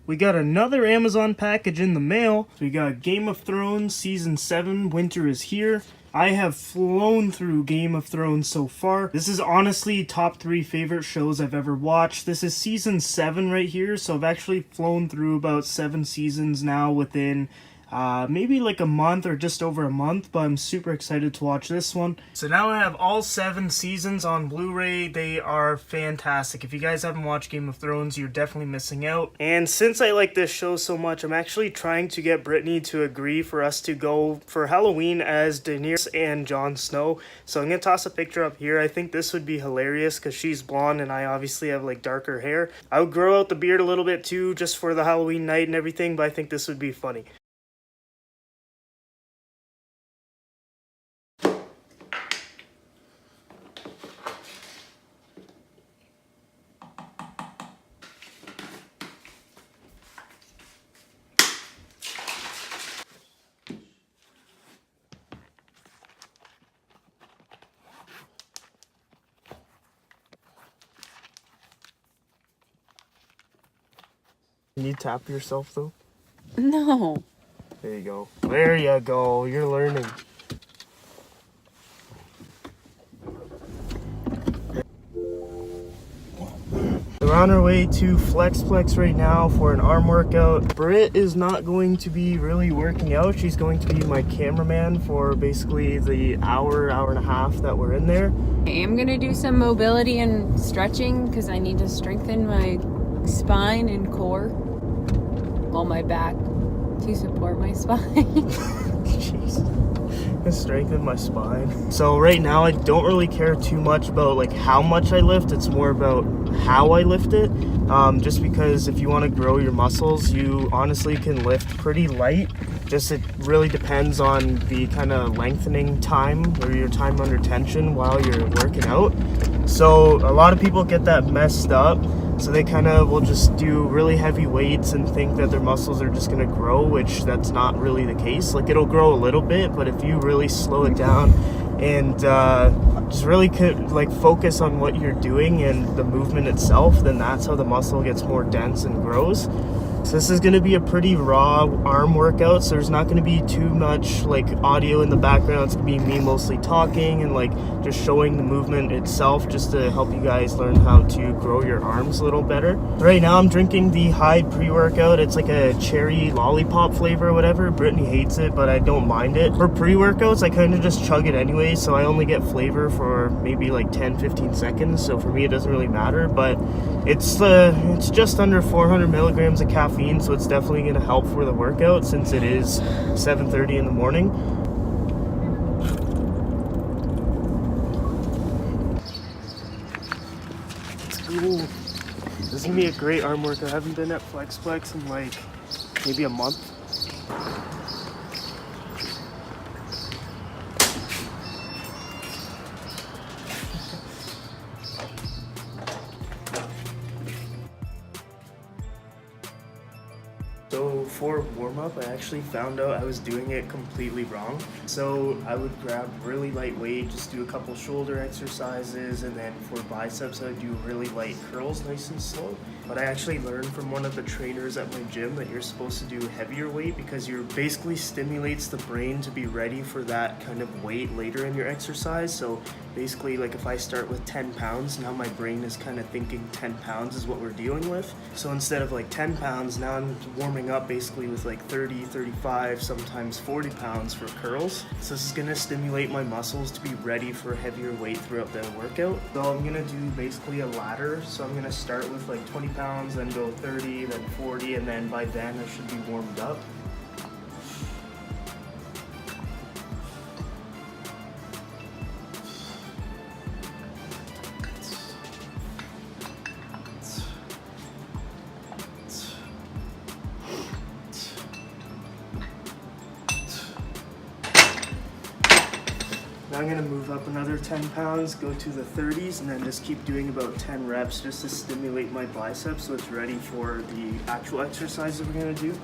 We got another Amazon package in the mail. We got Game of Thrones Season 7, Winter is Here. I have flown through Game of Thrones so far. This is honestly top 3 favorite shows I've ever watched. This is Season 7 right here, so I've actually flown through about 7 seasons now within maybe like a month or just over a month, but I'm super excited to watch this one. So now I have all 7 seasons on Blu-ray. They are fantastic. If you guys haven't watched Game of Thrones, you're definitely missing out. And since I like this show so much, I'm actually trying to get Brittany to agree for us to go for Halloween as Daenerys and Jon Snow. So I'm gonna toss a picture up here. I think this would be hilarious because she's blonde and I obviously have like darker hair. I would grow out the beard a little bit too, just for the Halloween night and everything, but I think this would be funny. Can you tap yourself though? No. There you go. There you go. You're learning. We're on our way to Flexplex right now for an arm workout. Britt is not going to be really working out. She's going to be my cameraman for basically the hour and a half that we're in there. I am going to do some mobility and stretching because I need to strengthen my spine and core. Well, my back to support my spine. Jeez. Strengthen my spine. So right now I don't really care too much about like how much I lift. It's more about how I lift it. Just because if you want to grow your muscles, you honestly can lift pretty light. Just it really depends on the kind of lengthening time or your time under tension while you're working out. So a lot of people get that messed up. So they kind of will just do really heavy weights and think that their muscles are just going to grow, which that's not really the case. Like it'll grow a little bit, but if you really slow it down and just really like focus on what you're doing and the movement itself, then that's how the muscle gets more dense and grows. So this is going to be a pretty raw arm workout, so there's not going to be too much like audio in the background. It's going to be me mostly talking and like just showing the movement itself, just to help you guys learn how to grow your arms a little better. Right now I'm drinking the Hyde pre-workout. It's like a cherry lollipop flavor or whatever. Brittany hates it, but I don't mind it. For pre-workouts, I kind of just chug it anyway, so I only get flavor for maybe like 10-15 seconds, so for me it doesn't really matter. But it's just under 400 milligrams of caffeine, so it's definitely going to help for the workout since it is 7:30 in the morning. Ooh, this is going to be a great arm workout. I haven't been at Flexplex in like maybe a month. So for warm-up, I actually found out I was doing it completely wrong. So I would grab really light weight, just do a couple shoulder exercises, and then for biceps I would do really light curls, nice and slow. But I actually learned from one of the trainers at my gym that you're supposed to do heavier weight because you're basically stimulates the brain to be ready for that kind of weight later in your exercise. So basically, like if I start with 10 pounds, now my brain is kind of thinking 10 pounds is what we're dealing with. So instead of like 10 pounds, now I'm warming up basically with like 30, 35, sometimes 40 pounds for curls. So this is gonna stimulate my muscles to be ready for heavier weight throughout the workout. So I'm gonna do basically a ladder. So I'm gonna start with like 20 pounds, then go 30, then 40, and then by then I should be warmed up. Now I'm gonna move up another 10 pounds, go to the 30s, and then just keep doing about 10 reps just to stimulate my biceps so it's ready for the actual exercise that we're gonna do.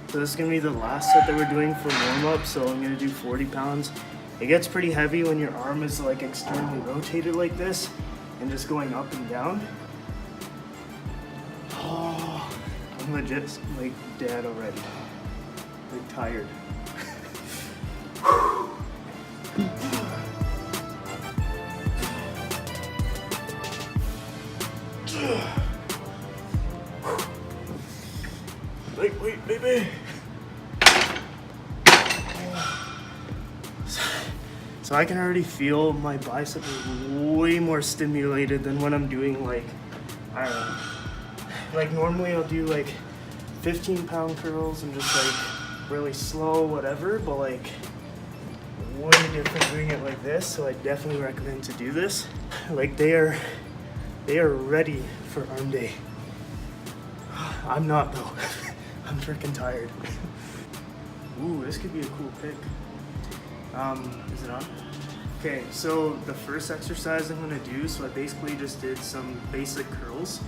So this is gonna be the last set that we're doing for warm-up, so I'm gonna do 40 pounds. It gets pretty heavy when your arm is like externally rotated like this and just going up and down. Oh, I'm legit like dead already. Like tired. Wait, baby. So I can already feel my bicep is way more stimulated than when I'm doing like, I don't know. Like normally I'll do like 15-pound curls and just like really slow, whatever, but like way different doing it like this. So I definitely recommend to do this. Like they are ready for arm day. I'm not though. I'm freaking tired. Ooh, this could be a cool pick. Is it on? Okay, so the first exercise I'm gonna do, so I basically just did some basic curls,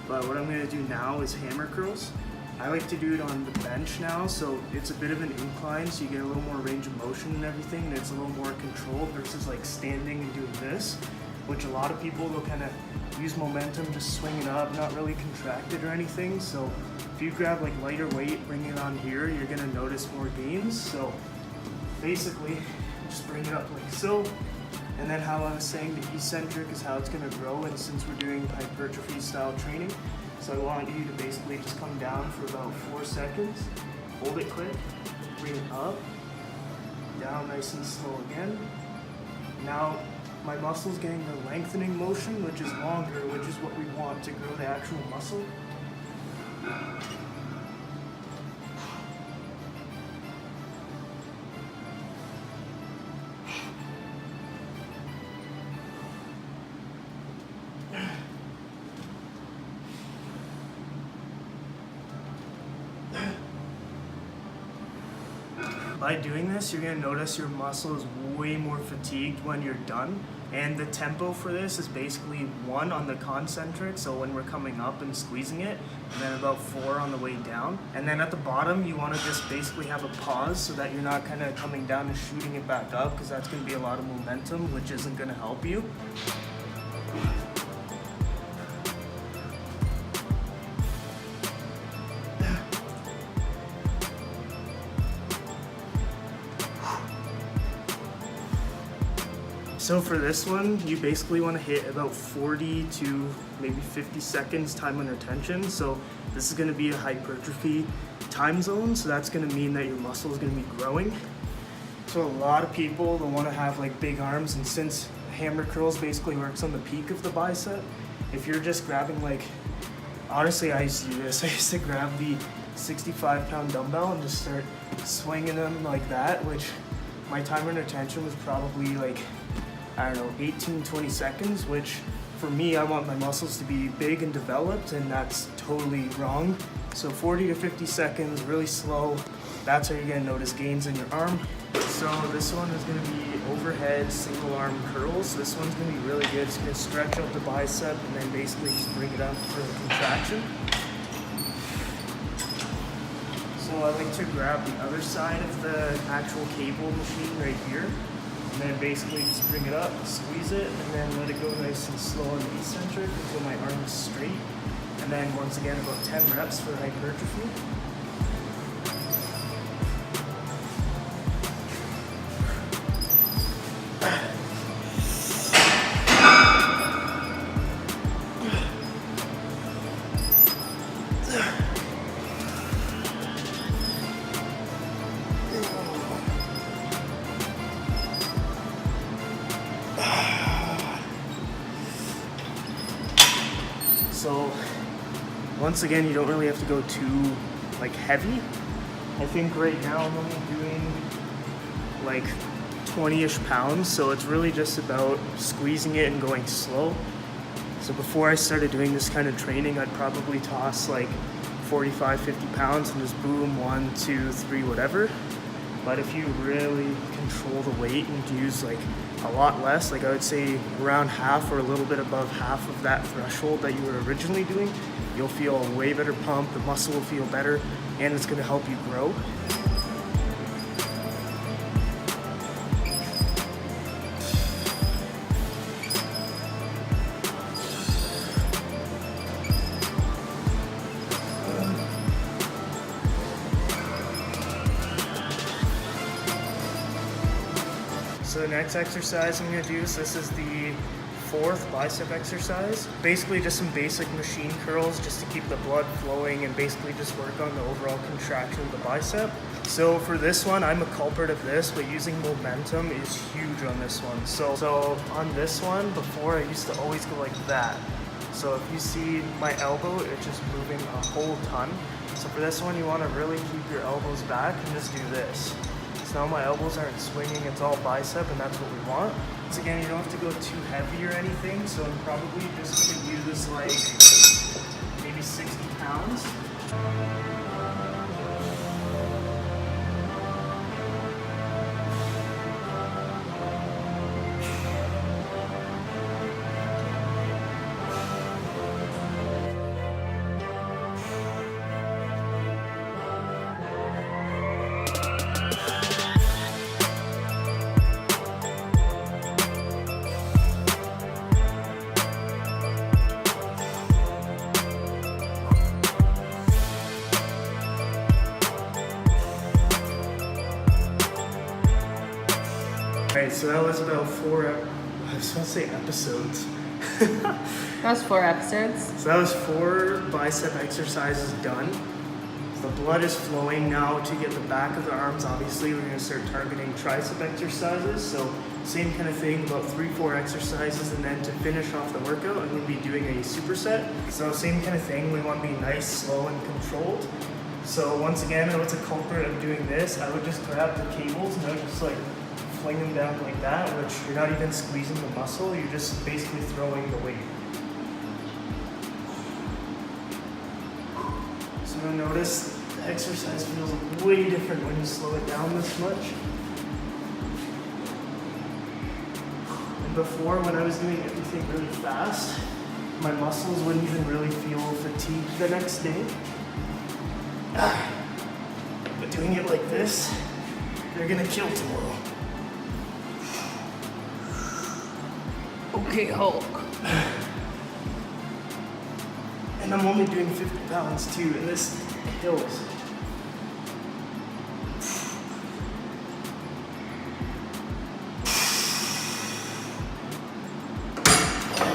but what I'm gonna do now is hammer curls. I like to do it on the bench now, so it's a bit of an incline, so you get a little more range of motion and everything, and it's a little more controlled versus like standing and doing this, which a lot of people will kind of use momentum, just swing it up, not really contracted or anything. So if you grab like lighter weight, bring it on here, you're gonna notice more gains. So basically, just bring it up like so. And then how I was saying the eccentric is how it's gonna grow, and since we're doing hypertrophy style training, so I want you to basically just come down for about 4 seconds, hold it quick, bring it up, down nice and slow again. Now my muscle's getting the lengthening motion, which is longer, which is what we want to grow the actual muscle. By doing this, you're gonna notice your muscle is way more fatigued when you're done. And the tempo for this is basically 1 on the concentric, so when we're coming up and squeezing it, and then about 4 on the way down. And then at the bottom, you wanna just basically have a pause so that you're not kind of coming down and shooting it back up, because that's gonna be a lot of momentum, which isn't gonna help you. So for this one, you basically want to hit about 40 to maybe 50 seconds time under tension. So this is going to be a hypertrophy time zone. So that's going to mean that your muscle is going to be growing. So a lot of people, they want to have like big arms, and since hammer curls basically works on the peak of the bicep, if you're just grabbing like, honestly I used to do this, I used to grab the 65-pound dumbbell and just start swinging them like that, which my time under tension was probably like, I don't know, 18-20 seconds, which for me, I want my muscles to be big and developed, and that's totally wrong. So 40 to 50 seconds, really slow. That's how you're gonna notice gains in your arm. So this one is gonna be overhead single arm curls. This one's gonna be really good. It's gonna stretch out the bicep and then basically just bring it up for the contraction. So I like to grab the other side of the actual cable machine right here, and then basically just bring it up, squeeze it, and then let it go nice and slow on the eccentric until my arm is straight. And then once again, about 10 reps for hypertrophy. So once again, you don't really have to go too like heavy. I think right now I'm only doing like 20-ish pounds, so it's really just about squeezing it and going slow. So before I started doing this kind of training, I'd probably toss like 45, 50 pounds and just boom, 1, 2, 3, whatever. But if you really control the weight and use like a lot less, like I would say around half or a little bit above half of that threshold that you were originally doing, you'll feel a way better pump, the muscle will feel better, and it's gonna help you grow. So the next exercise I'm gonna do is this is the 4th bicep exercise. Basically just some basic machine curls just to keep the blood flowing and basically just work on the overall contraction of the bicep. So for this one, I'm a culprit of this, but using momentum is huge on this one. So on this one, before I used to always go like that. So if you see my elbow, it's just moving a whole ton. So for this one, you wanna really keep your elbows back and just do this. So now my elbows aren't swinging, it's all bicep, and that's what we want. Once again, you don't have to go too heavy or anything, so I'm probably just gonna use like maybe 60 pounds. Alright, so that was about I was going to say episodes. That was 4 episodes. So that was 4 bicep exercises done. So the blood is flowing now to get the back of the arms. Obviously, we're going to start targeting tricep exercises. So same kind of thing, about 3-4 exercises, and then to finish off the workout, I'm going to be doing a superset. So same kind of thing, we want to be nice, slow, and controlled. So once again, I was a culprit of doing this. I would just grab the cables and I would just like fling them down like that, which you're not even squeezing the muscle, you're just basically throwing the weight. So you'll notice the exercise feels way different when you slow it down this much. And before, when I was doing everything really fast, my muscles wouldn't even really feel fatigued the next day. But doing it like this, they're gonna kill tomorrow. Okay, Hulk. And I'm only doing 50 pounds too, and this kills.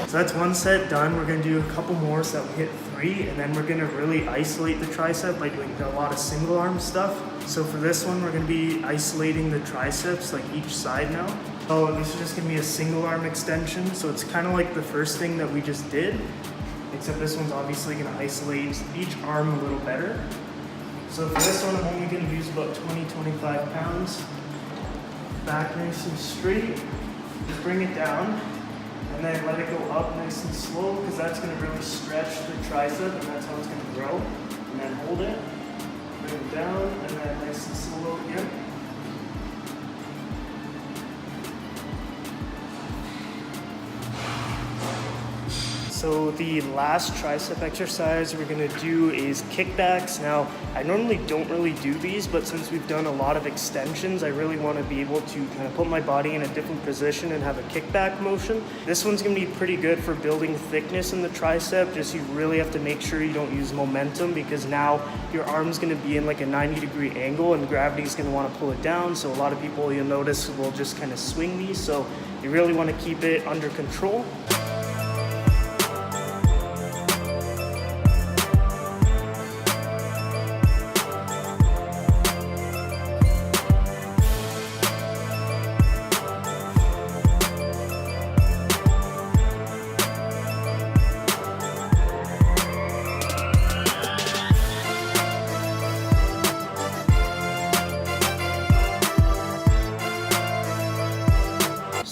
So that's 1 set done. We're gonna do a couple more so that we hit 3, and then we're gonna really isolate the tricep by doing a lot of single arm stuff. So for this one, we're gonna be isolating the triceps, like each side now. So this is just gonna be a single arm extension. So it's kind of like the first thing that we just did, except this one's obviously gonna isolate each arm a little better. So for this one, I'm only gonna use about 20-25 pounds. Back nice and straight, just bring it down, and then let it go up nice and slow, because that's gonna really stretch the tricep, and that's how it's gonna grow. And then hold it, bring it down, and then nice and slow again. So the last tricep exercise we're gonna do is kickbacks. Now, I normally don't really do these, but since we've done a lot of extensions, I really wanna be able to kind of put my body in a different position and have a kickback motion. This one's gonna be pretty good for building thickness in the tricep, just you really have to make sure you don't use momentum, because now your arm's gonna be in like a 90-degree angle and gravity's gonna wanna pull it down. So a lot of people, you'll notice, will just kind of swing these. So you really wanna keep it under control.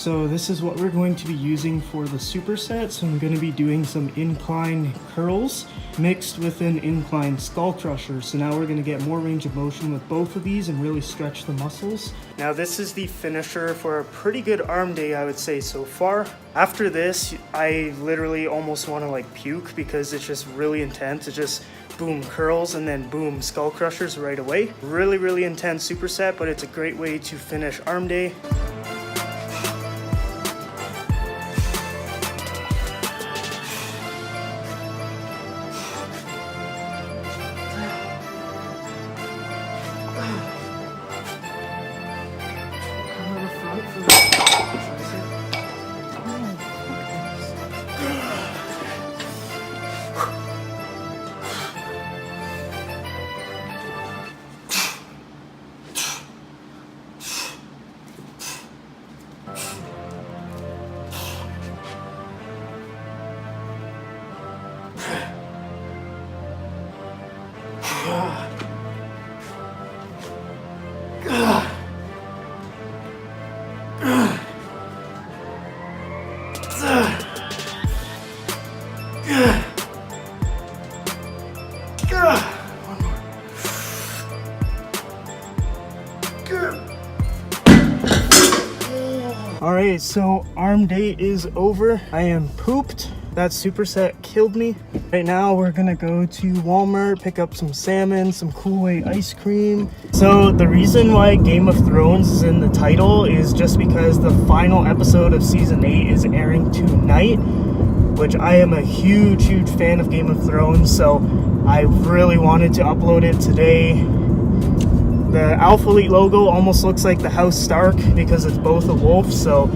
so this is what we're going to be using for the supersets. I'm going to be doing some incline curls mixed with an incline skull crusher. So now we're going to get more range of motion with both of these and really stretch the muscles. Now this is the finisher for a pretty good arm day, I would say so far. After this, I literally almost want to like puke because it's just really intense. It's just boom curls and then boom skull crushers right away. Really intense superset, but it's a great way to finish arm day. Alright, so arm day is over. I am pooped. That superset killed me. Right now we're gonna go to Walmart, pick up some salmon, some Cool Way ice cream. So the reason why Game of Thrones is in the title is just because the final episode of season 8 is airing tonight, which I am a huge fan of Game of Thrones, so I really wanted to upload it today. The Alpha Elite logo almost looks like the House Stark because it's both a wolf, so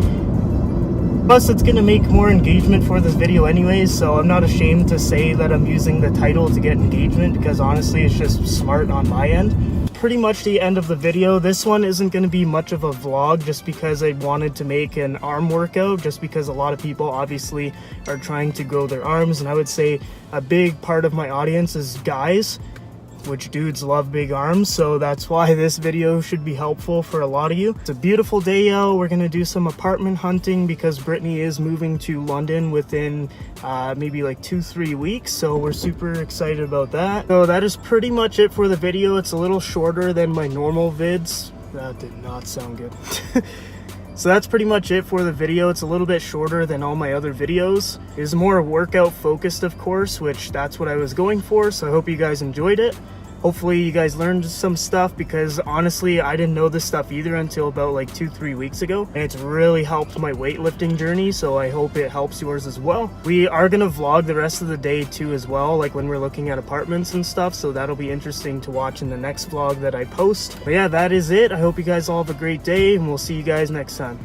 plus it's going to make more engagement for this video anyways, so I'm not ashamed to say that I'm using the title to get engagement because honestly it's just smart on my end. Pretty much the end of the video. This one isn't going to be much of a vlog just because I wanted to make an arm workout, just because a lot of people obviously are trying to grow their arms, and I would say a big part of my audience is guys, which dudes love big arms, so that's why this video should be helpful for a lot of you. It's a beautiful day out. We're gonna do some apartment hunting because Brittany is moving to London within maybe like 2-3 weeks, so we're super excited about that. So that is pretty much it for the video. It's a little shorter than my normal vids. That did not sound good. So that's pretty much it for the video. It's a little bit shorter than all my other videos. It is more workout focused, of course, which that's what I was going for. So I hope you guys enjoyed it. Hopefully you guys learned some stuff because honestly, I didn't know this stuff either until about like 2-3 weeks ago. And it's really helped my weightlifting journey. So I hope it helps yours as well. We are going to vlog the rest of the day too as well, like when we're looking at apartments and stuff. So that'll be interesting to watch in the next vlog that I post. But yeah, that is it. I hope you guys all have a great day and we'll see you guys next time.